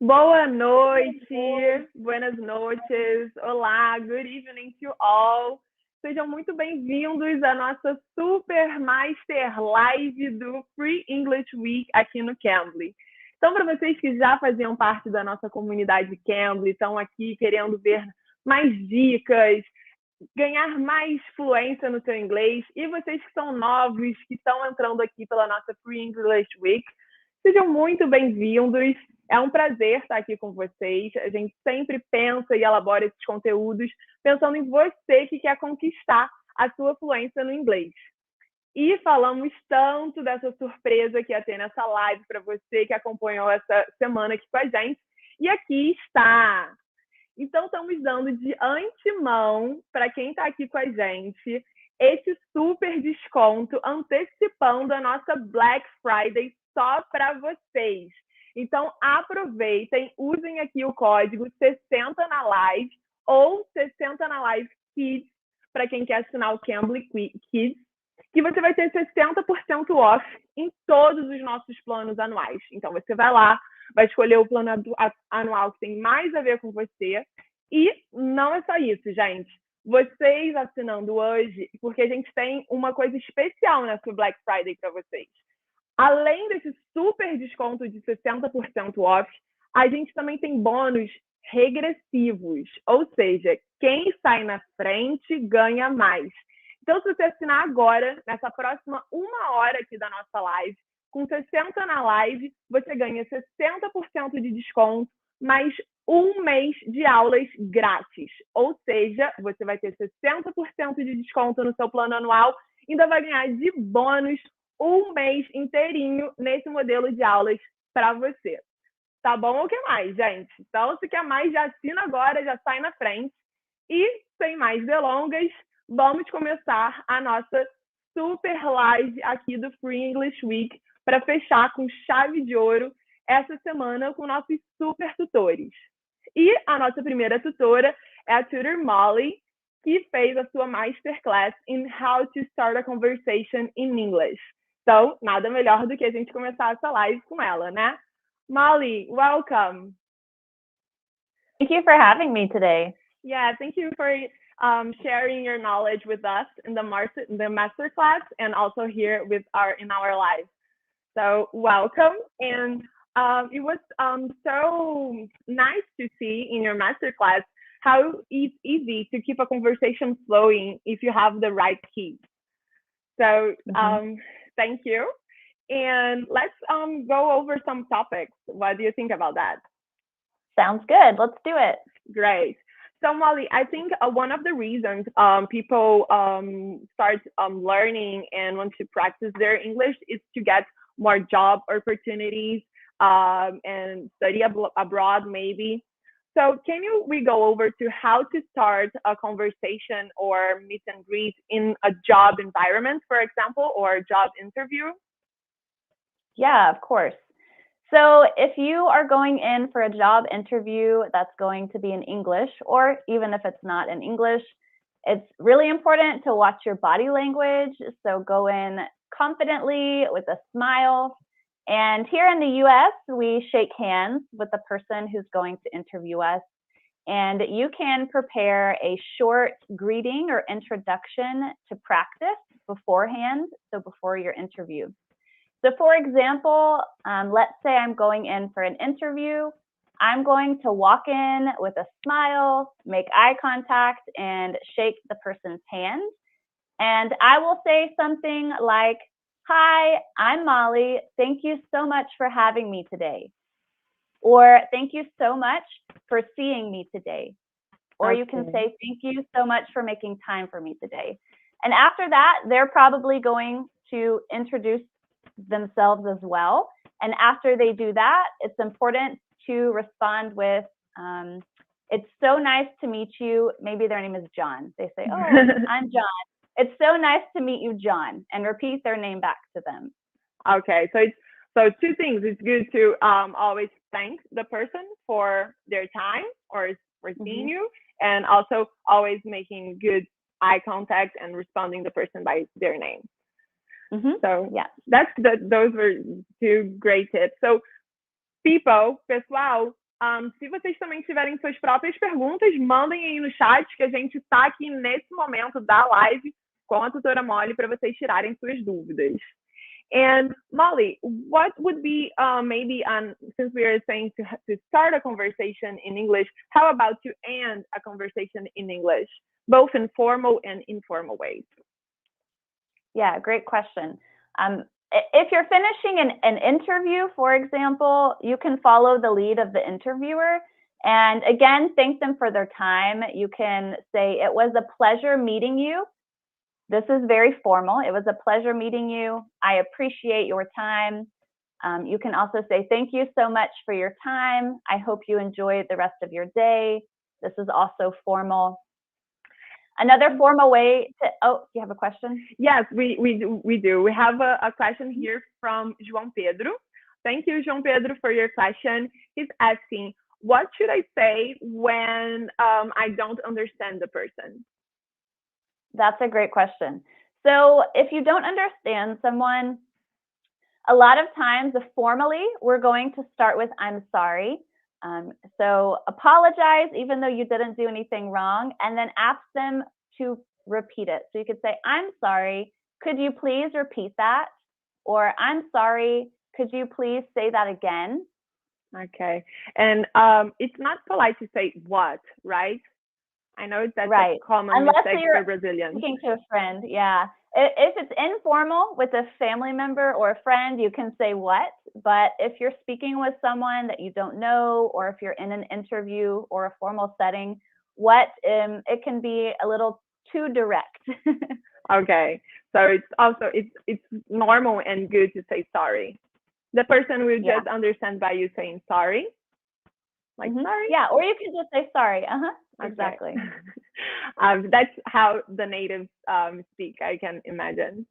Boa noite, buenas noches, olá, good evening to all. Sejam muito bem-vindos à nossa Super Master Live do Free English Week aqui no Cambly. Então, para vocês que já faziam parte da nossa comunidade Cambly, estão aqui querendo ver mais dicas, ganhar mais fluência no seu inglês, e vocês que são novos, que estão entrando aqui pela nossa Free English Week, sejam muito bem-vindos. É um prazer estar aqui com vocês. A gente sempre pensa e elabora esses conteúdos pensando em você que quer conquistar a sua fluência no inglês. E falamos tanto dessa surpresa que ia ter nessa live para você que acompanhou essa semana aqui com a gente. E aqui está. Então, estamos dando de antemão, para quem está aqui com a gente, esse super desconto antecipando a nossa Black Friday só para vocês. Então, aproveitem, usem aqui o código 60 na live ou 60 na live Kids, para quem quer assinar o Cambly Kids, que você vai ter 60% off em todos os nossos planos anuais. Então, você vai lá, vai escolher o plano anual que tem mais a ver com você. E não é só isso, gente. Vocês assinando hoje, porque a gente tem uma coisa especial nessa Black Friday para vocês. Além desse super desconto de 60% off, a gente também tem bônus regressivos, ou seja, quem sai na frente ganha mais. Então, se você assinar agora, nessa próxima 1 hora aqui da nossa live, com 60 na live, você ganha 60% de desconto, mais 1 mês de aulas grátis. Ou seja, você vai ter 60% de desconto no seu plano anual, ainda vai ganhar de bônus 1 mês inteirinho nesse modelo de aulas para você. Tá bom? O que mais, gente? Então, se quer mais, já assina agora, já sai na frente. E, sem mais delongas, vamos começar a nossa super live aqui do Free English Week para fechar com chave de ouro essa semana com nossos super tutores. E a nossa primeira tutora é a tutor Molly, que fez a sua masterclass in How to Start a Conversation in English. Então, nada melhor do que a gente começar essa live com ela, né? Molly, welcome. Thank you for having me today. Yeah, thank you for sharing your knowledge with us in the masterclass and also here in our live. So welcome, and it was so nice to see in your masterclass how it's easy to keep a conversation flowing if you have the right keys. So thank you. And let's go over some topics. What do you think about that? Sounds good. Let's do it. Great. So Molly, I think one of the reasons people start learning and want to practice their English is to get more job opportunities and study abroad maybe. So we go over to how to start a conversation or meet and greet in a job environment, for example, or a job interview? Yeah, of course. So if you are going in for a job interview that's going to be in English, or even if it's not in English, it's really important to watch your body language. So go in confidently with a smile. And here in the US, we shake hands with the person who's going to interview us. And you can prepare a short greeting or introduction to practice beforehand, so before your interview. So for example, let's say I'm going in for an interview. I'm going to walk in with a smile, make eye contact, and shake the person's hand. And I will say something like, "Hi, I'm Molly. Thank you so much for having me today." Or, "Thank you so much for seeing me today." Or you can say, "Thank you so much for making time for me today." And after that, they're probably going to introduce themselves as well. And after they do that, it's important to respond with, "It's so nice to meet you." Maybe their name is John. They say, "Oh, I'm John. It's so nice to meet you, John," and repeat their name back to them. Okay, so two things. It's good to always thank the person for their time or for seeing you, and also always making good eye contact and responding the person by their name. So yeah, those were two great tips. So pessoal, Se vocês também tiverem suas próprias perguntas, mandem aí no chat, que a gente está aqui nesse momento da live com a tutora Molly para vocês tirarem suas dúvidas. And Molly, what would be maybe since we are saying to start a conversation in English, how about to end a conversation in English, both in formal and informal ways? Yeah, great question. If you're finishing an interview, for example, you can follow the lead of the interviewer and again, thank them for their time. You can say, it was a pleasure meeting you. This is very formal. It was a pleasure meeting you. I appreciate your time. You can also say, thank you so much for your time. I hope you enjoy the rest of your day. This is also formal. Another formal way to, oh, you have a question? Yes, we do. We have a question here from João Pedro. Thank you, João Pedro, for your question. He's asking, what should I say when I don't understand the person? That's a great question. So if you don't understand someone, a lot of times formally, we're going to start with, I'm sorry. So apologize, even though you didn't do anything wrong, and then ask them to repeat it. So you could say, I'm sorry, could you please repeat that? Or I'm sorry, could you please say that again? Okay. And it's not polite to say what, right? I know that's right. a common Unless mistake you're for Brazilians. Speaking to a friend, yeah. If it's informal with a family member or a friend, you can say what. But if you're speaking with someone that you don't know, or if you're in an interview or a formal setting, what, it can be a little too direct. Okay. So it's normal and good to say sorry. The person will just understand by you saying sorry. Like sorry? Yeah, or you can just say sorry. Okay. Exactly. That's how the natives speak, I can imagine.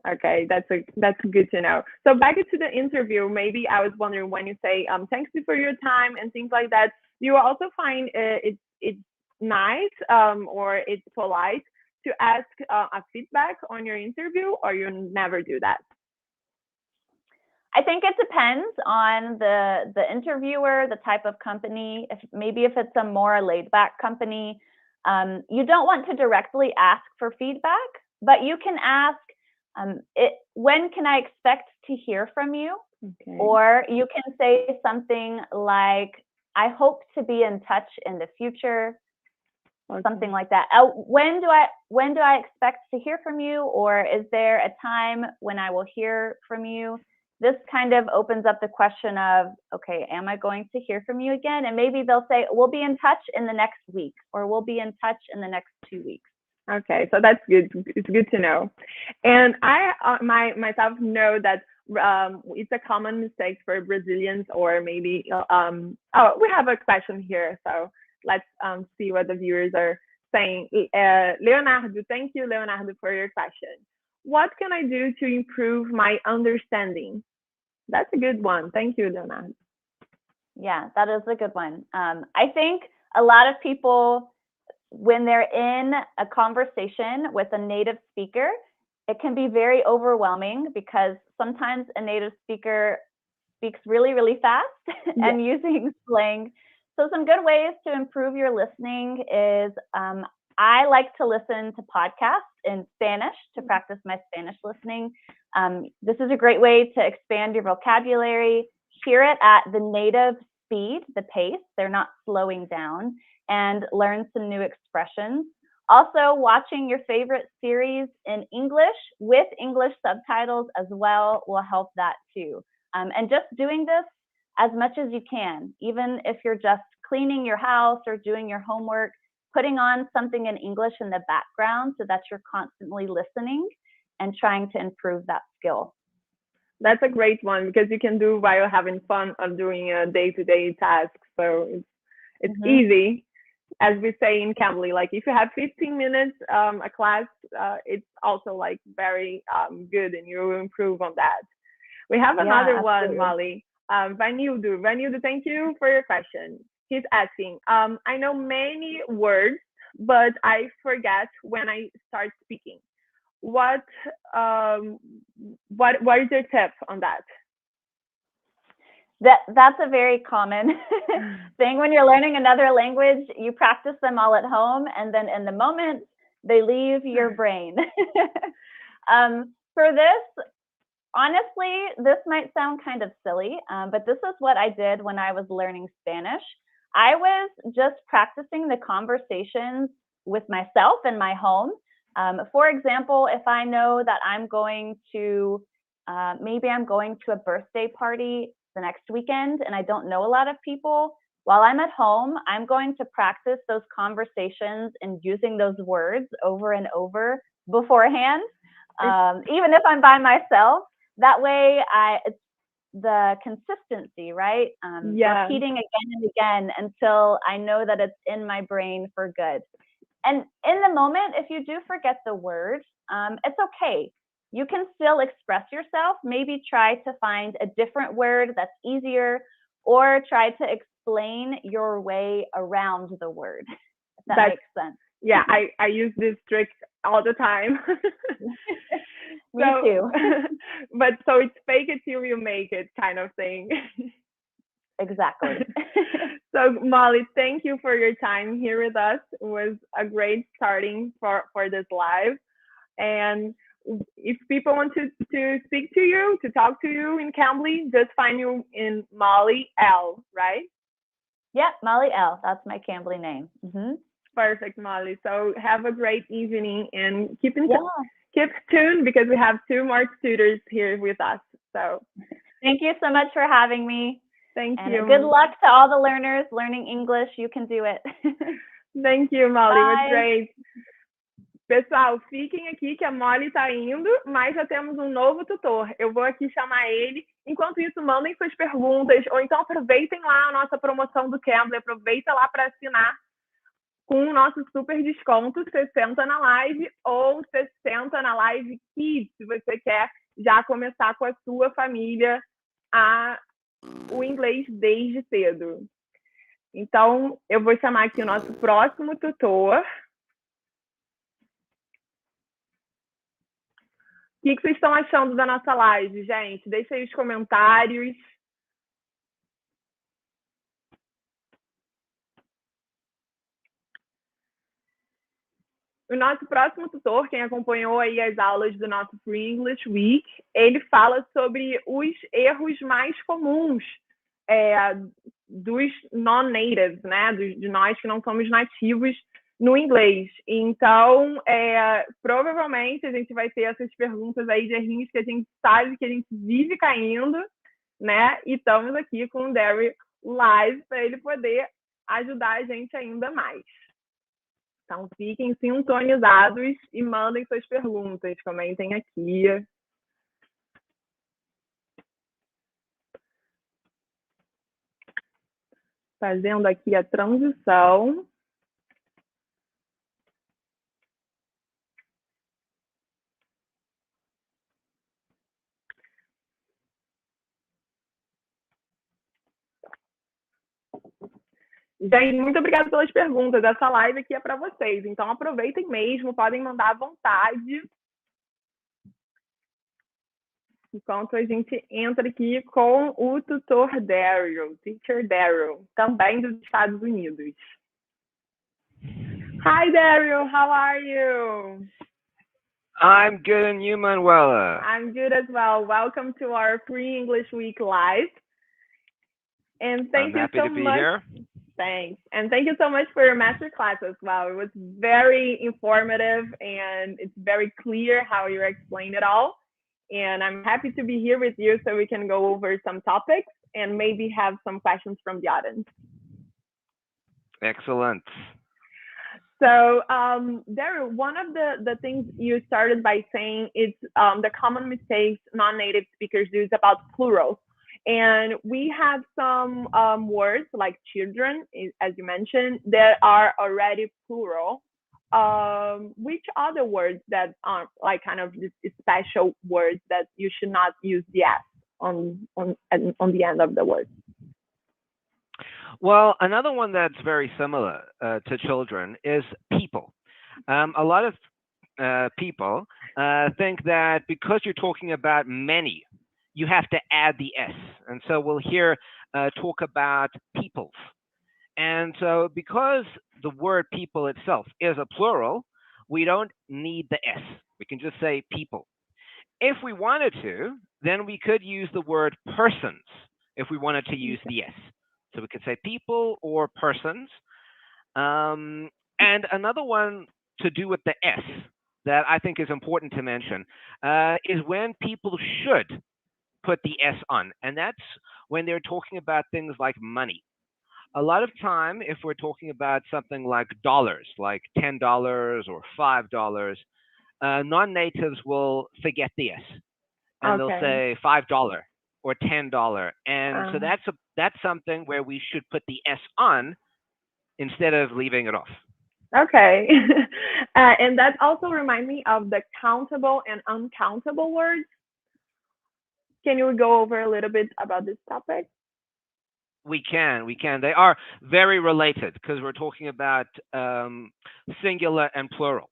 Okay, that's good to know. So back to the interview, maybe I was wondering when you say thanks you for your time and things like that, do you also find it's nice or it's polite to ask a feedback on your interview, or you never do that? I think it depends on the interviewer, the type of company. If it's a more laid back company, you don't want to directly ask for feedback, but you can ask, when can I expect to hear from you? Okay. Or you can say something like, I hope to be in touch in the future. Okay. Something like that. When do I expect to hear from you? Or is there a time when I will hear from you? This kind of opens up the question of, okay, am I going to hear from you again? And maybe they'll say, we'll be in touch in the next week, or we'll be in touch in the next 2 weeks. Okay, so that's good. It's good to know. And I myself know that it's a common mistake for Brazilians, or maybe, we have a question here. So let's see what the viewers are saying. Leonardo, thank you, Leonardo, for your question. What can I do to improve my understanding? That's a good one. Thank you, Leonardo. Yeah, that is a good one. I think a lot of people, when they're in a conversation with a native speaker, it can be very overwhelming because sometimes a native speaker speaks really, really fast and using slang. So some good ways to improve your listening is I like to listen to podcasts in Spanish to practice my Spanish listening. This is a great way to expand your vocabulary, hear it at the native speed, the pace, they're not slowing down, and learn some new expressions. Also, watching your favorite series in English with English subtitles as well will help that too. And just doing this as much as you can, even if you're just cleaning your house or doing your homework, putting on something in English in the background so that you're constantly listening and trying to improve that skill. That's a great one because you can do while having fun of doing a day-to-day task. So it's easy, as we say in Cambly. Like if you have 15 minutes a class, it's also like very good, and you will improve on that. We have another one, Molly. Vanildo, thank you for your question. He's asking, I know many words, but I forget when I start speaking. What is your tip on that? That's a very common thing when you're learning another language. You practice them all at home, and then in the moment they leave your brain. For this, honestly, this might sound kind of silly, but this is what I did when I was learning Spanish. I was just practicing the conversations with myself in my home. For example, if I know that I'm going to, maybe I'm going to a birthday party the next weekend and I don't know a lot of people, while I'm at home, I'm going to practice those conversations and using those words over and over beforehand, even if I'm by myself. That way, it's the consistency, right? Repeating again and again until I know that it's in my brain for good. And in the moment, if you do forget the word, it's okay. You can still express yourself. Maybe try to find a different word that's easier, or try to explain your way around the word, if that makes sense. Yeah, I use this trick all the time. Me too. But so it's fake it till you make it kind of thing. Exactly. So Molly, thank you for your time here with us. It was a great starting for this live. And if people want to speak to you, to talk to you in Cambly, just find you in Molly L, right? Yeah, Molly L. That's my Cambly name. Perfect, Molly. So have a great evening and keep tuned because we have 2 more tutors here with us. So thank you so much for having me. Thank you. Good luck to all the learners learning English. You can do it. Thank you, Molly. Bye. It was great. Pessoal, fiquem aqui que a Molly está indo, mas já temos um novo tutor. Eu vou aqui chamar ele. Enquanto isso, mandem suas perguntas, ou então aproveitem lá a nossa promoção do Cambly, aproveita lá para assinar com o nosso super desconto, 60 na live ou 60 na live Kids, se você quer já começar com a sua família o inglês desde cedo. Então, eu vou chamar aqui o nosso próximo tutor. O que vocês estão achando da nossa live, gente? Deixa aí os comentários. O nosso próximo tutor, quem acompanhou aí as aulas do nosso Free English Week, ele fala sobre os erros mais comuns dos non-natives, né? De nós que não somos nativos no inglês. Então, provavelmente a gente vai ter essas perguntas aí de errinhos que a gente sabe que a gente vive caindo, né? E estamos aqui com o Derry live para ele poder ajudar a gente ainda mais. Então, fiquem sintonizados e mandem suas perguntas, comentem aqui. Fazendo aqui a transição. Gente, muito obrigada pelas perguntas. Essa live aqui é para vocês. Então, aproveitem mesmo, podem mandar à vontade. Enquanto a gente entra aqui com o tutor Daryl, Teacher Daryl, também dos Estados Unidos. Hi, Daryl. How are you? I'm good, and you, Manuela? I'm good as well. Welcome to our Free English Week Live. And thank you so much. I'm happy to be here. Thanks. And thank you so much for your masterclass as well. It was very informative and it's very clear how you explain it all. And I'm happy to be here with you so we can go over some topics and maybe have some questions from the audience. Excellent. So, Daryl, one of the things you started by saying is the common mistakes non-native speakers do is about plural. And we have some words like children, as you mentioned, that are already plural. Which other words that are like kind of special words that you should not use the S on the end of the word? Well, another one that's very similar to children is people. A lot of people think that because you're talking about many, you have to add the S. And so we'll here talk about peoples. And so because the word people itself is a plural, we don't need the S. We can just say people. If we wanted to, then we could use the word persons if we wanted to use the S. So we could say people or persons. And another one to do with the S that I think is important to mention is when people should put the S on. And that's when they're talking about things like money. A lot of time, if we're talking about something like dollars, like $10 or $5, non-natives will forget the S, and they'll say $5 or $10, and so that's something where we should put the S on instead of leaving it off. Okay, and that also reminds me of the countable and uncountable words. Can you go over a little bit about this topic? We can. They are very related because we're talking about singular and plural.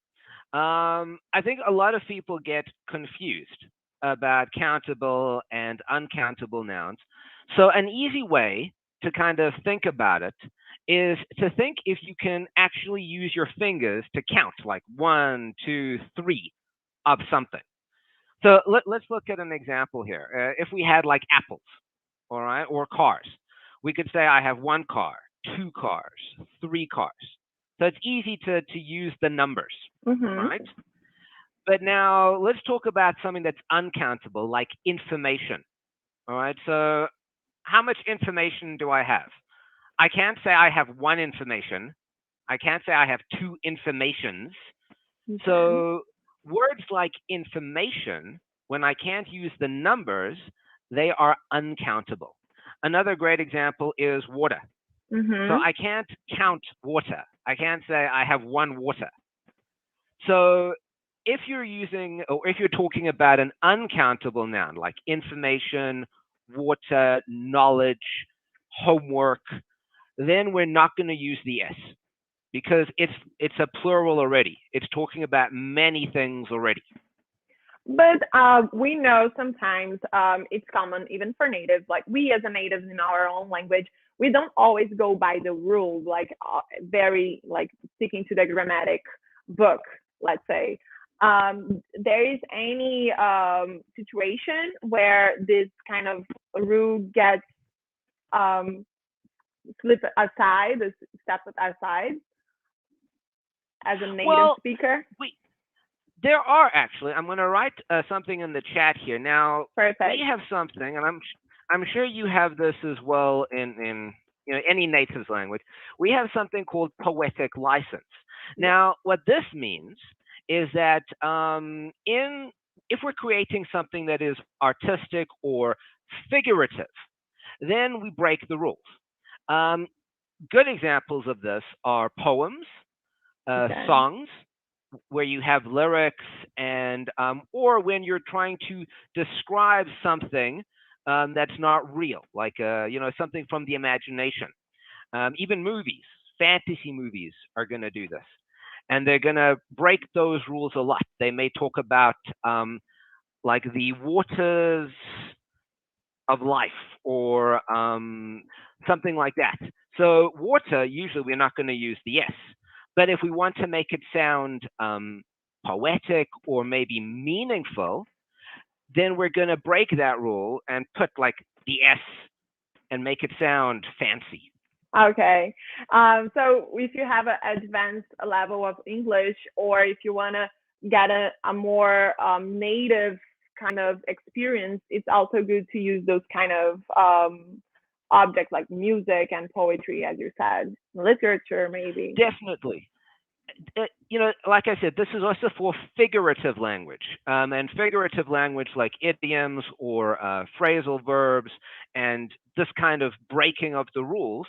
I think a lot of people get confused about countable and uncountable nouns. So an easy way to kind of think about it is to think if you can actually use your fingers to count, like 1, 2, 3 of something. So let's look at an example here. If we had like apples, all right, or cars, we could say I have 1 car, 2 cars, 3 cars. So it's easy to use the numbers, right? But now let's talk about something that's uncountable, like information. All right. So how much information do I have? I can't say I have 1 information. I can't say I have 2 informations. So words like information, when I can't use the numbers, they are uncountable. Another great example is water. So I can't count water. I can't say I have 1 water. So if you're using, or if you're talking about an uncountable noun like information, water, knowledge, homework, then we're not going to use the S because it's a plural already. It's talking about many things already. But we know sometimes it's common even for natives, like we as a natives in our own language, we don't always go by the rules, like very like sticking to the grammatic book, let's say. There is any situation where this kind of rule gets slipped aside, stepped aside as a native speaker? There are actually. I'm going to write something in the chat here. Now, Perfect. We have something, and I'm sure you have this as well in any native's language. We have something called poetic license. Now, what this means is that if we're creating something that is artistic or figurative, then we break the rules. Good examples of this are poems, songs, where you have lyrics, and or when you're trying to describe something that's not real, like something from the imagination. Even movies, fantasy movies are going to do this, and they're going to break those rules a lot. They may talk about like the waters of life or something like that. So water, usually we're not going to use the S. But if we want to make it sound poetic or maybe meaningful, then we're going to break that rule and put like the S and make it sound fancy. Okay. So if you have an advanced level of English, or if you want to get a more native kind of experience, it's also good to use those kind of objects like music and poetry, as you said, literature maybe. Definitely. Like I said, this is also for figurative language, and figurative language like idioms or phrasal verbs, and this kind of breaking of the rules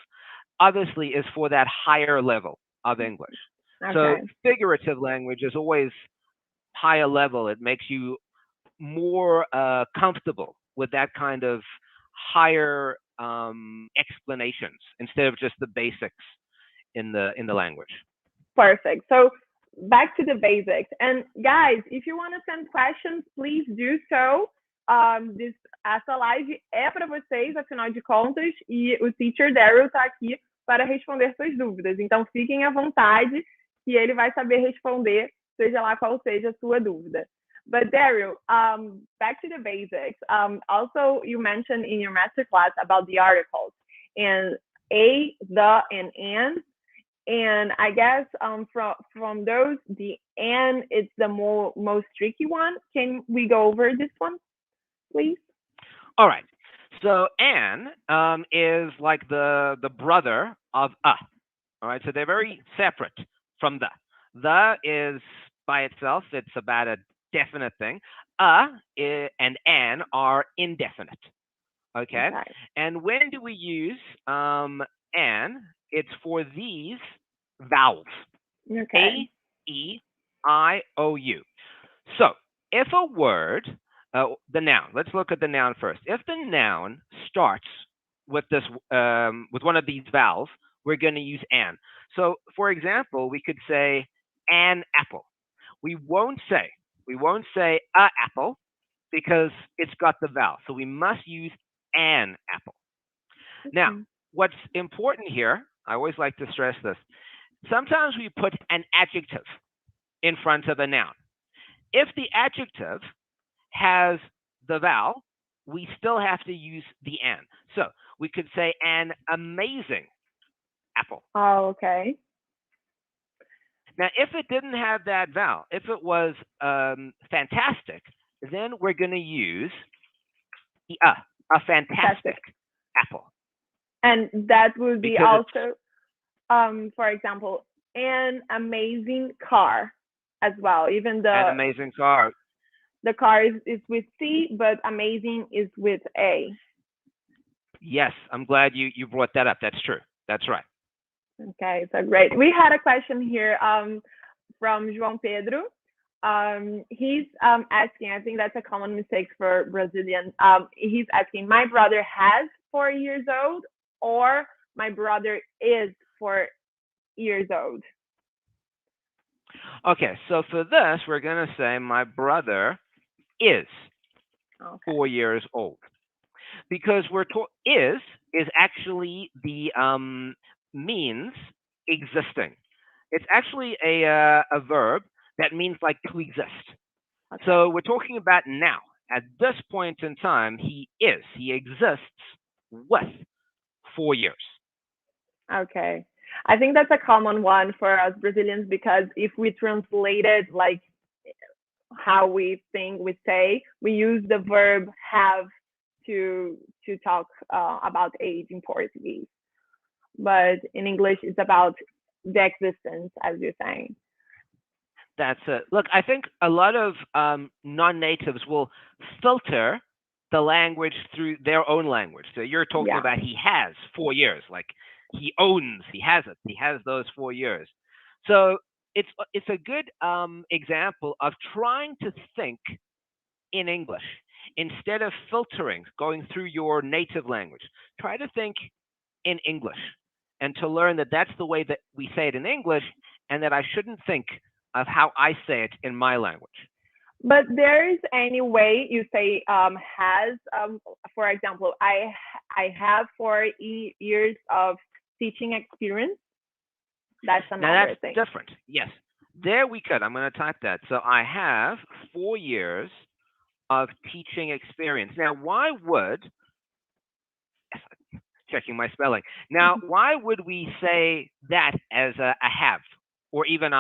obviously is for that higher level of English. Okay. So figurative language is always higher level. It makes you more comfortable with that kind of higher explanations instead of just the basics in the language. Perfect. So back to the basics. And guys, if you want to send questions, please do so. essa live é para vocês, afinal de contas, e o teacher Daryl está aqui para responder suas dúvidas. Então, fiquem à vontade, que ele vai saber responder, seja lá qual seja a sua dúvida. But Daryl, back to the basics. Also, you mentioned in your masterclass about the articles and a, the, and an. And I guess from those, the and it's the most tricky one. Can we go over this one, please? All right. So an is like the brother of a. All right. So they're very separate from the. The is by itself. It's about a definite thing. And an are indefinite. Okay. And when do we use an? It's for these vowels. Okay. A, E, I, O, U. So if a word, the noun, let's look at the noun first. If the noun starts with this, with one of these vowels, we're going to use an. So for example, we could say an apple. We won't say a apple because it's got the vowel. So we must use an apple. Now, what's important here, I always like to stress this. Sometimes we put an adjective in front of a noun. If the adjective has the vowel, we still have to use the an. So we could say an amazing apple. Oh, okay. Now, if it didn't have that vowel, if it was fantastic, then we're going to use a fantastic apple. And that would be because also, for example, an amazing car as well. Even an amazing car. The car is with C, but amazing is with A. Yes, I'm glad you brought that up. That's true. That's right. Okay, so great. We had a question here from João Pedro. He's asking, I think that's a common mistake for Brazilians. He's asking, my brother has 4 years old, or my brother is 4 years old. Okay, so for this, we're going to say my brother is 4 years old. Because is actually the means existing. It's actually a verb that means like to exist. Okay. So we're talking about now. At this point in time, he exists with 4 years. Okay. I think that's a common one for us Brazilians, because if we translate it like how we think we say, we use the verb have to talk about age in Portuguese. But in English, it's about the existence, as you're saying. That's it. Look, I think a lot of non-natives will filter the language through their own language. So you're talking about he has 4 years, like he has it, he has those 4 years. So it's a good example of trying to think in English instead of filtering, going through your native language. Try to think in English and to learn that that's the way that we say it in English, and that I shouldn't think of how I say it in my language. But there is any way you say has, for example, I have 4 years of teaching experience. That's another thing. That's different. Yes. There we could. I'm going to type that. So I have 4 years of teaching experience. Now, why would, checking my spelling. Now, why would we say that as a have, or even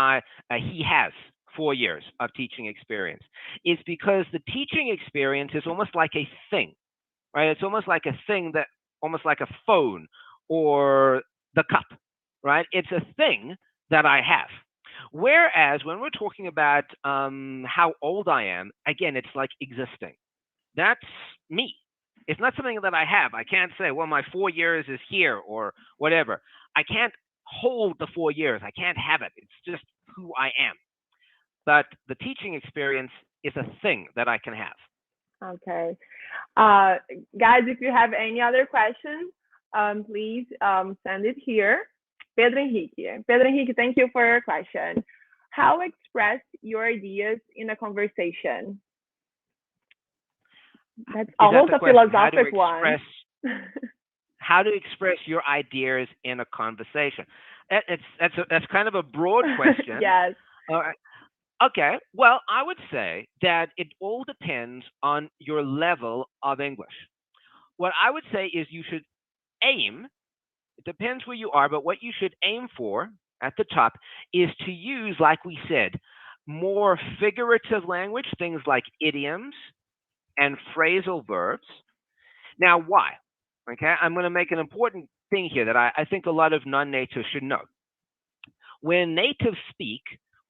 he has 4 years of teaching experience? Is because the teaching experience is almost like a thing, right? It's almost like a thing that, almost like a phone or the cup, right? It's a thing that I have. Whereas when we're talking about how old I am, again, it's like existing. That's me. It's not something that I have. I can't say, well, my 4 years is here or whatever. I can't hold the 4 years. I can't have it. It's just who I am. But the teaching experience is a thing that I can have. Okay. Guys, if you have any other questions, please send it here. Pedro Henrique, thank you for your question. How express your ideas in a conversation? That's Is that almost the a question? philosophic one. How to express your ideas in a conversation? That's kind of a broad question. Yes. All right. Okay. Well, I would say that it all depends on your level of English. What I would say is you should aim, it depends where you are, but what you should aim for at the top is to use, like we said, more figurative language, things like idioms and phrasal verbs. Now, why? Okay, I'm going to make an important thing here that I think a lot of non-natives should know. When natives speak,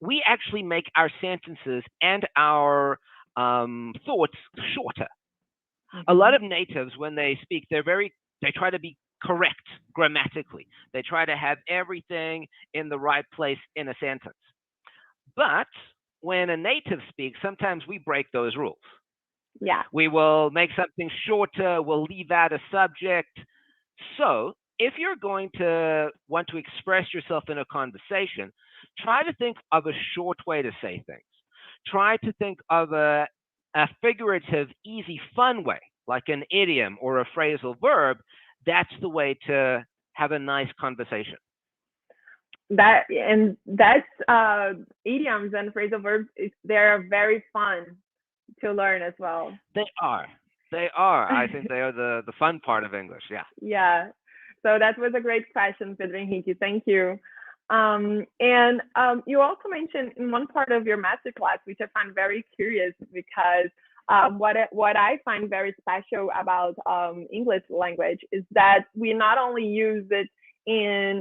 we actually make our sentences and our thoughts shorter. A lot of natives, when they speak, they try to be correct grammatically. They try to have everything in the right place in a sentence. But when a native speaks, sometimes we break those rules. Yeah. We will make something shorter, we'll leave out a subject. So if you're going to want to express yourself in a conversation, try to think of a short way to say things. Try to think of a figurative, easy, fun way, like an idiom or a phrasal verb. That's the way to have a nice conversation. That's idioms and phrasal verbs. They're very fun to learn as well. They are. I think they are the fun part of English. Yeah. Yeah. So that was a great question, Pedro Henrique. Thank you. And you also mentioned in one part of your masterclass, which I find very curious because what I find very special about English language is that we not only use it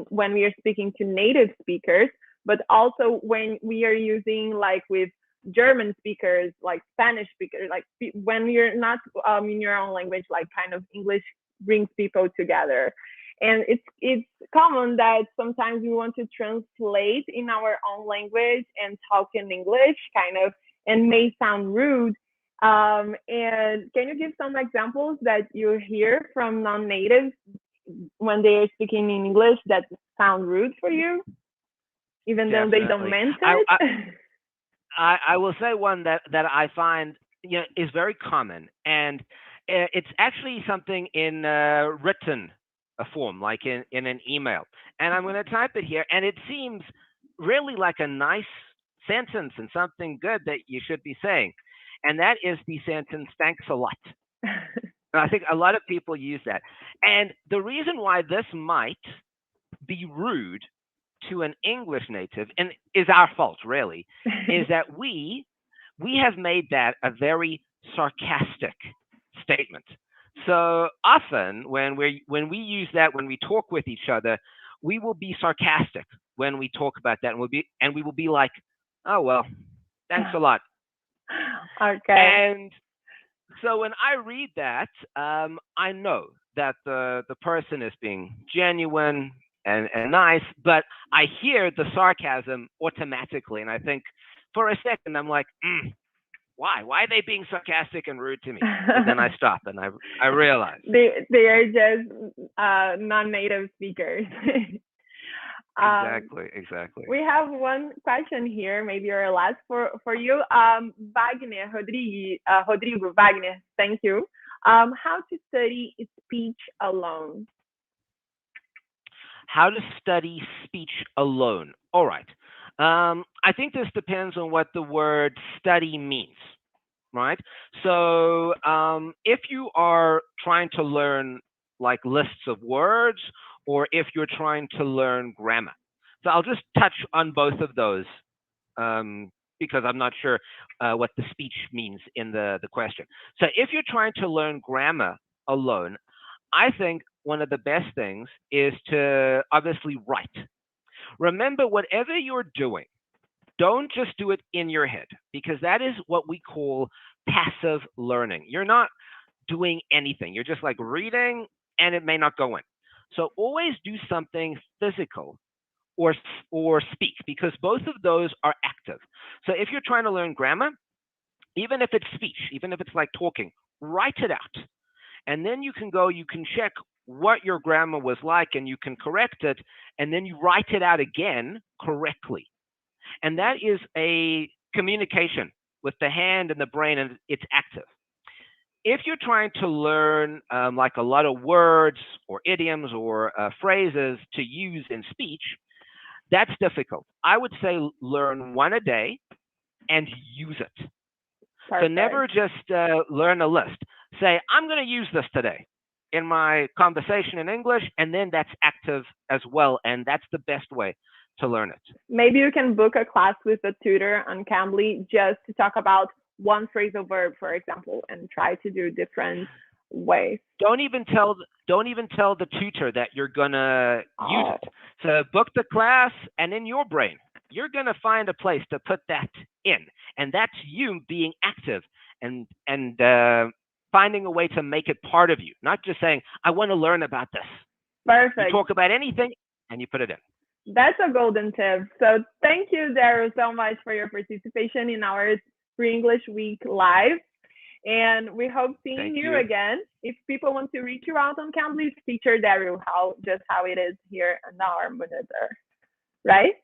when we are speaking to native speakers, but also when we are using like with German speakers, like Spanish speakers, like when you're not in your own language, like kind of English brings people together. And it's common that sometimes we want to translate in our own language and talk in English, kind of, and may sound rude. And can you give some examples that you hear from non-natives when they are speaking in English that sound rude for you, even though they don't mean it? I will say one that I find is very common, and it's actually something in written form, like in an email. And I'm going to type it here, and it seems really like a nice sentence and something good that you should be saying. And that is the sentence, "Thanks a lot." And I think a lot of people use that. And the reason why this might be rude to an English native, and is our fault really, is that we have made that a very sarcastic statement. So often when we use that, when we talk with each other, we will be sarcastic when we talk about that, and we will be like, "Oh well, thanks a lot." Okay. And so when I read that, I know that the person is being genuine and nice, but I hear the sarcasm automatically, and I think for a second I'm like, why are they being sarcastic and rude to me? But then I stop and I realize they are just non-native speakers. Exactly. We have one question here, maybe our last for you. Wagner Rodrigo Wagner, thank you. How to study speech alone? How to study speech alone. All right. I think this depends on what the word study means, right? So if you are trying to learn like lists of words, or if you're trying to learn grammar. So I'll just touch on both of those because I'm not sure what the speech means in the question. So if you're trying to learn grammar alone, I think one of the best things is to obviously write. Remember, whatever you're doing, don't just do it in your head, because that is what we call passive learning. You're not doing anything. You're just like reading and it may not go in. So always do something physical or speak, because both of those are active. So if you're trying to learn grammar, even if it's speech, even if it's like talking, write it out. And then you can check what your grammar was like and you can correct it, and then you write it out again correctly. And that is a communication with the hand and the brain, and it's active. if you're trying to learn like a lot of words or idioms or phrases to use in speech, that's difficult. I would say learn one a day and use it. Perfect. So never just learn a list. Say, I'm going to use this today in my conversation in English, and then that's active as well, and that's the best way to learn it. Maybe you can book a class with a tutor on Cambly just to talk about one phrasal verb, for example, and try to do different ways. Don't even tell the tutor that you're gonna use it. So book the class, and in your brain, you're gonna find a place to put that in, and that's you being active and finding a way to make it part of you, not just saying, I want to learn about this. Perfect. You talk about anything and you put it in. That's a golden tip. So thank you, Daryl, so much for your participation in our Free English Week Live. And we hope seeing you again. If people want to reach you out on Cambly, feature Daryl, how it is here in our monitor, right?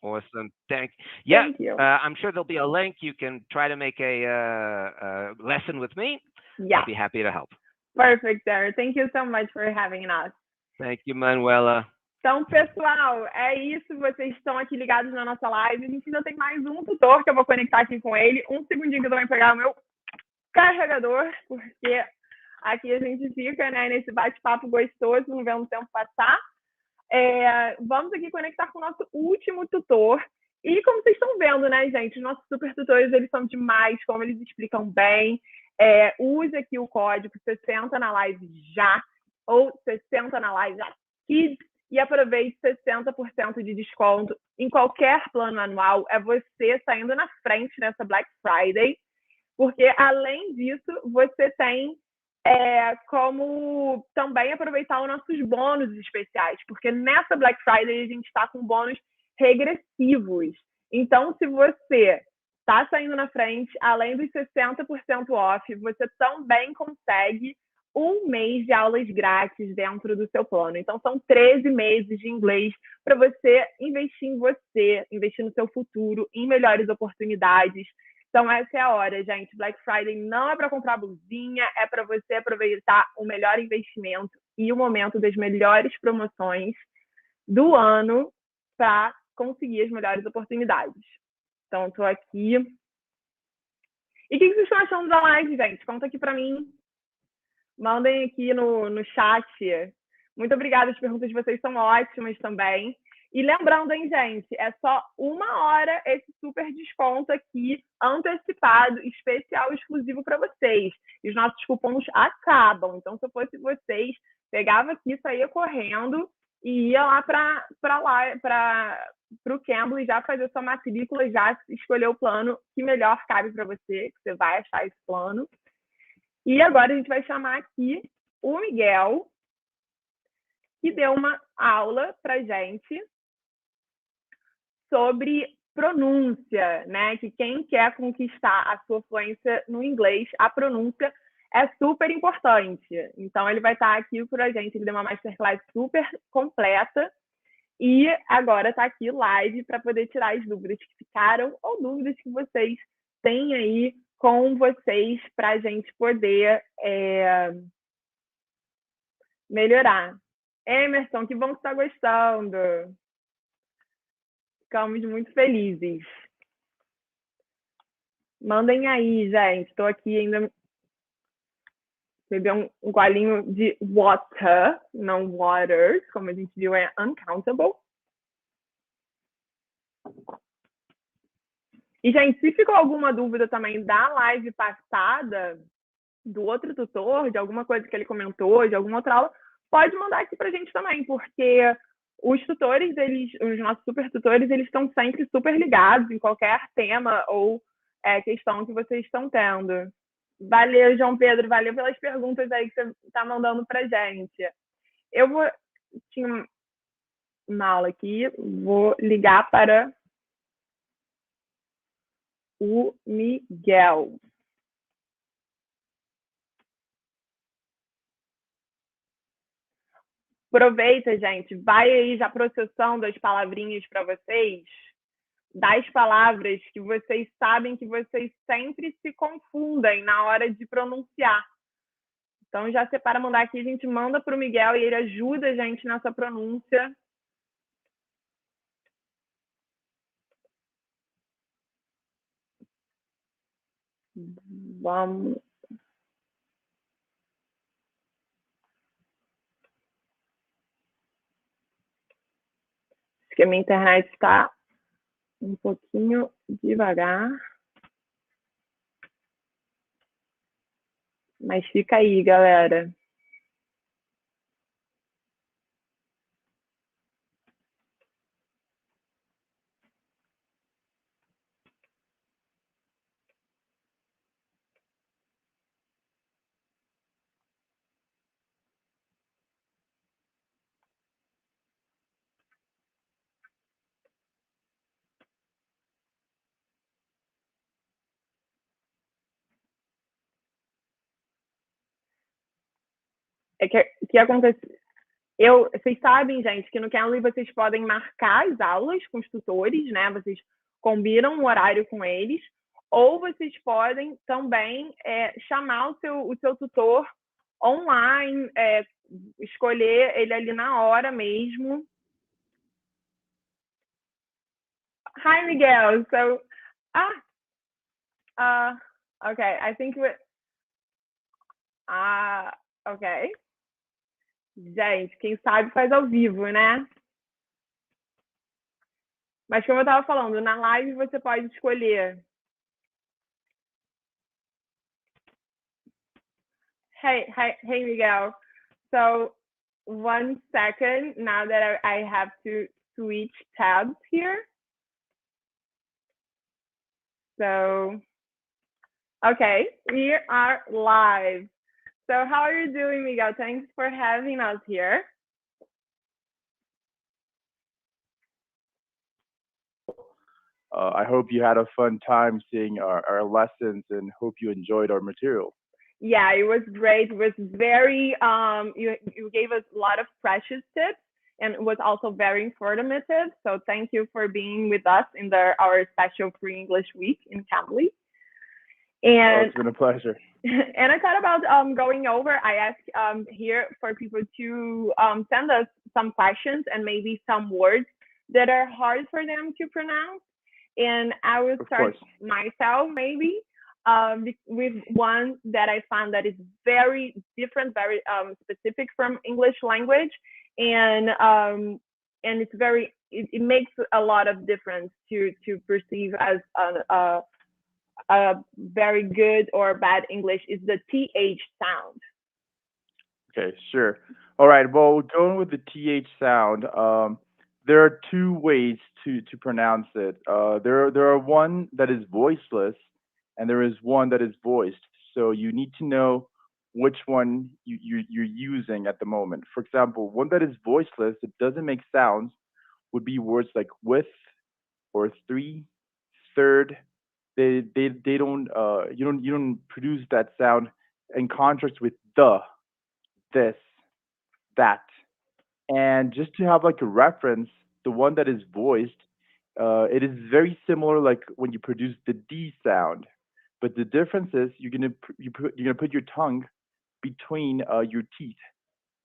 Awesome. Thank you. I'm sure there'll be a link. You can try to make a lesson with me. Yeah. I'll be happy to help. Perfect, Daryl. Thank you so much for having us. Thank you, Manuela. Então, pessoal, é isso. Vocês estão aqui ligados na nossa live. A gente ainda tem mais um tutor que eu vou conectar aqui com ele. Um segundinho que eu vou pegar o meu carregador, porque aqui a gente fica, né, nesse bate-papo gostoso, não vendo o tempo passar. Vamos aqui conectar com o nosso último tutor. E como vocês estão vendo, né, gente, os nossos super tutores, eles são demais, como eles explicam bem. Use aqui o código 60 na live já, ou 60 na live já, Kids, e aproveite 60% de desconto em qualquer plano anual. É você saindo na frente nessa Black Friday, porque além disso, você tem como também aproveitar os nossos bônus especiais, porque nessa Black Friday a gente está com bônus regressivos. Então, se você está saindo na frente, além dos 60% off, você também consegue um mês de aulas grátis dentro do seu plano. Então, são 13 meses de inglês para você investir em você, investir no seu futuro, em melhores oportunidades. Então, essa é a hora, gente. Black Friday não é para comprar blusinha, é para você aproveitar o melhor investimento e o momento das melhores promoções do ano para conseguir as melhores oportunidades. Então, estou aqui. E o que vocês estão achando da live, gente? Conta aqui para mim. Mandem aqui no chat. Muito obrigada, as perguntas de vocês são ótimas também. E lembrando, hein, gente, é só 1 hora esse super desconto aqui, antecipado, especial, exclusivo para vocês. E os nossos cupons acabam. Então, se eu fosse vocês, pegava aqui, saía correndo e ia lá para o Cambly, já fazer sua matrícula, já escolher o plano que melhor cabe para você, que você vai achar esse plano. E agora a gente vai chamar aqui o Miguel, que deu uma aula para gente sobre pronúncia, né? Que quem quer conquistar a sua fluência no inglês, a pronúncia é super importante. Então, ele vai estar aqui para a gente. Ele deu uma masterclass super completa e agora está aqui live para poder tirar as dúvidas que ficaram ou dúvidas que vocês têm aí com vocês para a gente poder melhorar. Emerson, que bom que está gostando. Ficamos muito felizes. Mandem aí, gente. Estou aqui ainda. Beber um golinho de water, não waters, como a gente viu, é uncountable. E, gente, se ficou alguma dúvida também da live passada, do outro tutor, de alguma coisa que ele comentou, de alguma outra aula, pode mandar aqui para a gente também, porque os tutores, os nossos super tutores, eles estão sempre super ligados em qualquer tema ou questão que vocês estão tendo. Valeu, João Pedro, valeu pelas perguntas aí que você está mandando para a gente. Tinha uma aula aqui, vou ligar para o Miguel. Aproveita, gente, vai aí já processando as palavrinhas para vocês, das palavras que vocês sabem que vocês sempre se confundem na hora de pronunciar. Então já separa mandar aqui, a gente manda para o Miguel e ele ajuda a gente nessa pronúncia. Vamos. Acho que a minha internet está um pouquinho devagar. Mas fica aí, galera. É que acontece. Vocês sabem, gente, que no Cambly vocês podem marcar as aulas com os tutores, né? Vocês combinam um horário com eles, ou vocês podem também chamar o seu tutor online, escolher ele ali na hora mesmo. Hi, Miguel. So, okay, I think okay. Gente, quem sabe faz ao vivo, né? Mas como eu estava falando, na live você pode escolher. Hey, Miguel. So, 1 second, now that I have to switch tabs here. So, okay, we are live. So how are you doing, Miguel? Thanks for having us here. I hope you had a fun time seeing our lessons and hope you enjoyed our material. Yeah, it was great. It was very, you gave us a lot of precious tips and it was also very informative. So thank you for being with us in our special Free English Week in Cambly. And it's been a pleasure. And I thought about going over. I asked here for people to send us some questions and maybe some words that are hard for them to pronounce. And I will start myself maybe with one that I found that is very different, very specific from English language, and it's very it makes a lot of difference to perceive as a very good or bad English is the TH sound. Okay, sure. All right. Well, going with the TH sound, there are two ways to pronounce it. There are one that is voiceless, and there is one that is voiced. So you need to know which one you're using at the moment. For example, one that is voiceless, it doesn't make sounds, would be words like with or three, third. They don't you don't produce that sound in contrast with the, this, that. And just to have like a reference, the one that is voiced, it is very similar like when you produce the D sound, but the difference is you're gonna put your tongue between your teeth,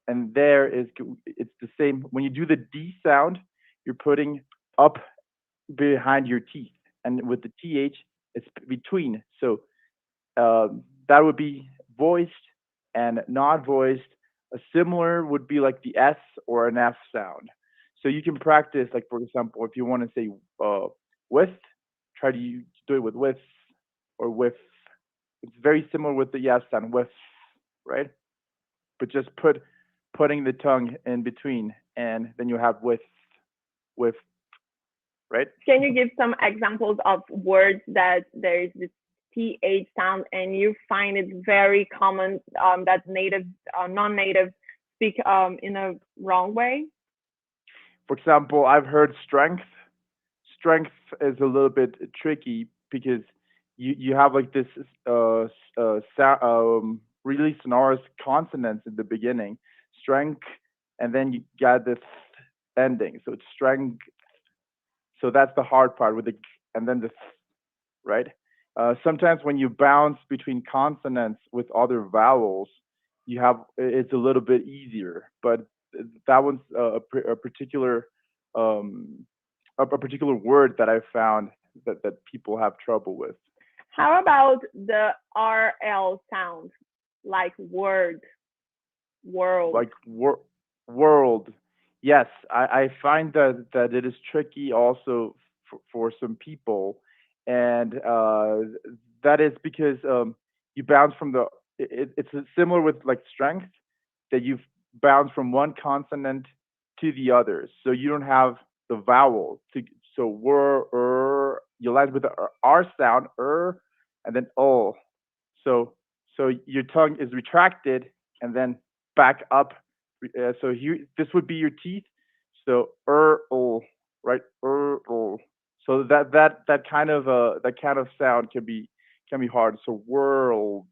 and it's the same. When you do the D sound, you're putting up behind your teeth, and with the TH, it's between. So that would be voiced and not voiced. A similar would be like the S or an F sound. So you can practice, like for example, if you want to say with, try to do it with or with. It's very similar with the S sound, with, right? But just putting the tongue in between, and then you have with, right? Can you give some examples of words that there is this TH sound and you find it very common that non-native speak in a wrong way? For example, I've heard strength. Strength is a little bit tricky because you have like this really sonorous consonants in the beginning, strength, and then you got this ending. So it's strength. So that's the hard part with the and then the right. Sometimes when you bounce between consonants with other vowels, you have it's a little bit easier. But that one's a particular um, a particular word that I found that people have trouble with. How about the RL sound, like word, world? Like world. Yes, I find that it is tricky also for some people, and that is because you bounce from it's similar with like strength, that you bounce from one consonant to the others, so you don't have the vowel to, so you land with the R sound, and then o. So your tongue is retracted and then back up. So here, this would be your teeth. So oh, right, oh. So that kind of sound can be hard. So world,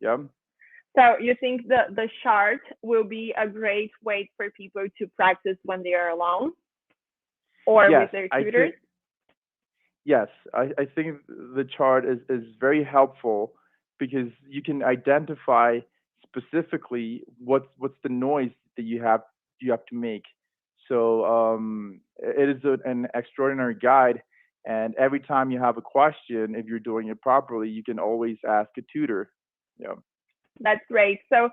yeah. So you think the chart will be a great way for people to practice when they are alone or Yes, with their I tutors? think yes, I think the chart is very helpful because you can identify specifically what's the noise that you have to make. So it is an extraordinary guide, and every time you have a question, if you're doing it properly, you can always ask a tutor. Yeah. That's great. So,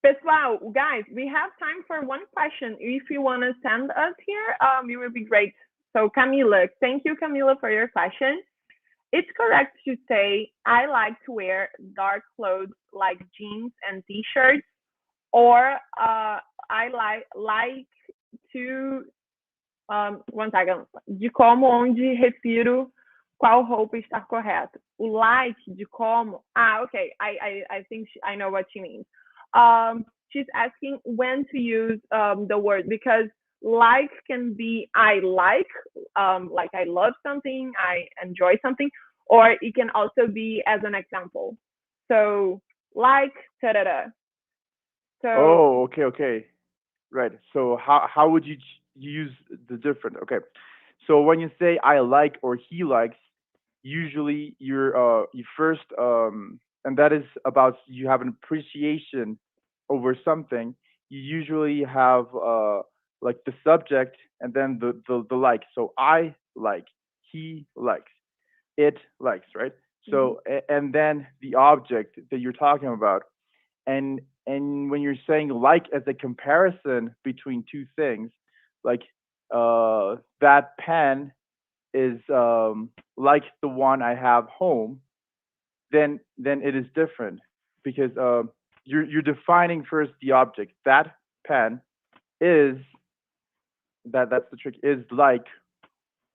pessoal, guys, we have time for one question. If you want to send us here, it would be great. So, Camila, thank you, Camila, for your question. It's correct to say I like to wear dark clothes like jeans and t-shirts, or I like to one second, de como onde refiro qual roupa está correta. O like de como. Okay. I think I know what she means. She's asking when to use the word, because like can be I like I love something, I enjoy something, or it can also be as an example. So like da da da. So Oh, okay, okay. Right. So how would you use the different? Okay. So when you say I like or he likes, usually you first and that is about you have an appreciation over something. You usually have like the subject and then the like. So I like, he likes, it likes, right? mhm. So and then the object that you're talking about, and when you're saying like as a comparison between two things, like that pen is like the one I have home, then it is different because you're defining first the object. That pen is that's the trick, is like,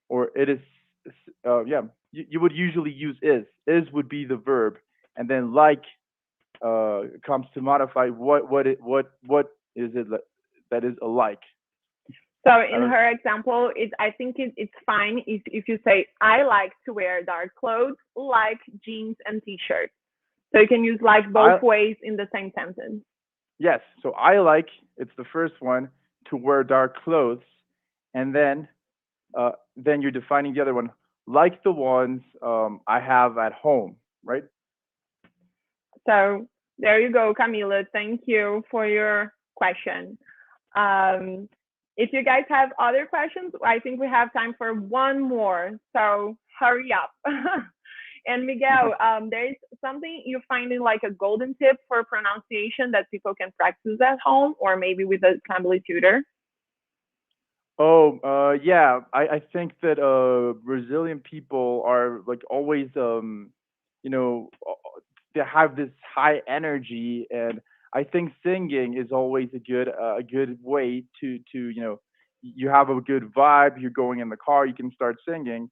or it is yeah, you would usually use is would be the verb, and then like comes to modify what is it that is alike. So I in don't. her example, I think it's fine if you say I like to wear dark clothes like jeans and t-shirts. So you can use like both I ways in the same sentence. Yes. So I like, it's the first one, to wear dark clothes, and then you're defining the other one like the ones I have at home, right? So there you go, Camila. Thank you for your question. Um, if you guys have other questions, I think we have time for one more. So hurry up. And Miguel, there's something you find in like a golden tip for pronunciation that people can practice at home or maybe with a Cambly tutor? Oh, yeah. I think that Brazilian people are like always, you know, they have this high energy, and I think singing is always a good way to you have a good vibe. You're going in the car, you can start singing,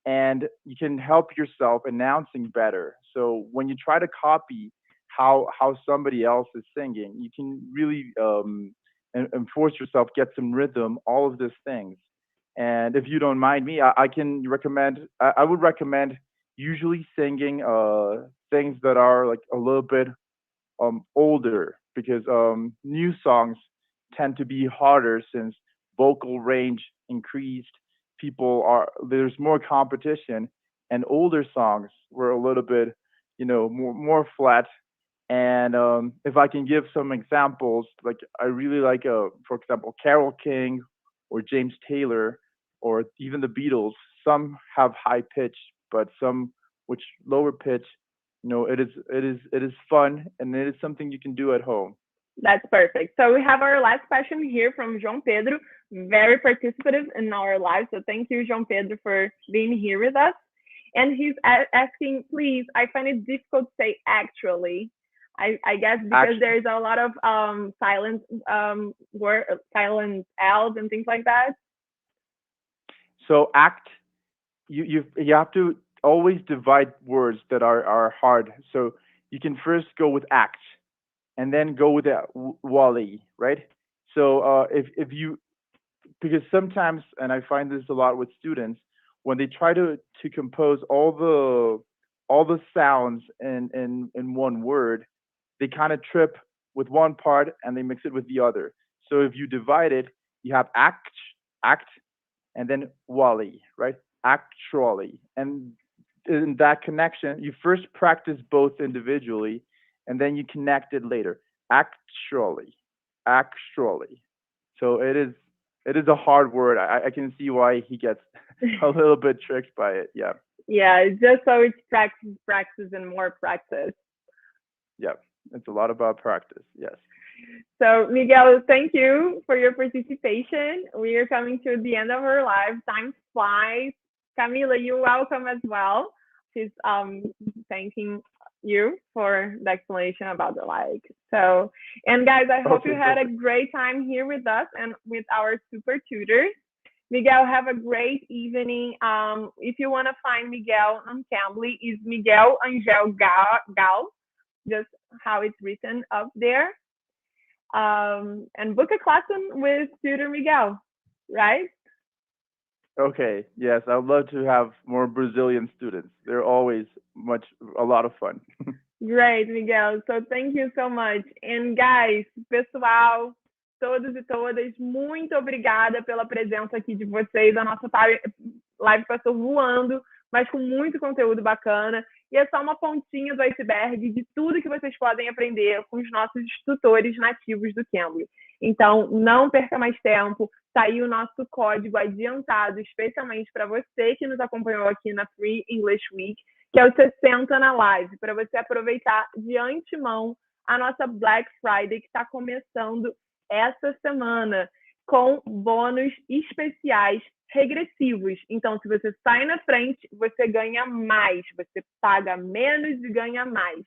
and you can help yourself announcing better. So when you try to copy how somebody else is singing, you can really and force yourself, get some rhythm, all of these things. And if you don't mind me, I can recommend. I would recommend usually singing things that are like a little bit older, because new songs tend to be harder since vocal range increased. People are There's more competition, and older songs were a little bit more flat, And if I can give some examples, like I really like, for example, Carole King or James Taylor or even the Beatles. Some have high pitch, but some which lower pitch. It is fun, and it is something you can do at home. That's perfect. So we have our last question here from João Pedro, very participative in our live. So thank you, João Pedro, for being here with us. And he's asking, please, I find it difficult to say actually. I guess because there's a lot of silent silent L's and things like that. So you have to always divide words that are hard. So you can first go with act, and then go with wally, right? So if you, because sometimes, and I find this a lot with students, when they try to compose all the sounds in one word, they kind of trip with one part and they mix it with the other. So if you divide it, you have act, and then wally, right? Actually, and in that connection, you first practice both individually, and then you connect it later. Actually. So it is a hard word. I can see why he gets a little bit tricked by it. Yeah. Yeah, just so it's practice, and more practice. Yeah, it's a lot about practice. Yes. So Miguel, thank you for your participation. We are coming to the end of our live. Time flies. Camila, you're welcome as well. She's thanking you for the explanation about the like. So, and guys, I hope you had a great time here with us and with our super tutors. Miguel, have a great evening. If you want to find Miguel on Cambly, is Miguel Angel Gal, just how it's written up there. And book a class with tutor Miguel, right? Okay. Yes, I'd love to have more Brazilian students. They're always a lot of fun. Great, Miguel. So thank you so much. And guys, pessoal, todos e todas, muito obrigada pela presença aqui de vocês. A nossa live passou voando, mas com muito conteúdo bacana. E é só uma pontinha do iceberg de tudo que vocês podem aprender com os nossos tutores nativos do Cambly. Então, não perca mais tempo. Tá aí o nosso código adiantado, especialmente para você que nos acompanhou aqui na Free English Week, que é o 60 na live, para você aproveitar de antemão a nossa Black Friday, que está começando essa semana, com bônus especiais regressivos. Então, se você sai na frente, você ganha mais, você paga menos e ganha mais.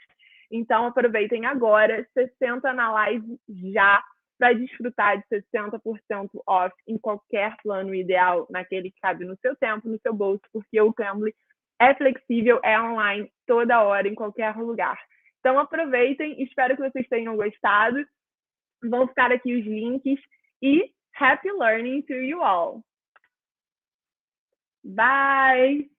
Então, aproveitem agora, 60 na live já, para desfrutar de 60% off em qualquer plano ideal, naquele que cabe no seu tempo, no seu bolso, porque o Cambly é flexível, é online, toda hora, em qualquer lugar. Então, aproveitem, espero que vocês tenham gostado. Vão ficar aqui os links e happy learning to you all. Bye!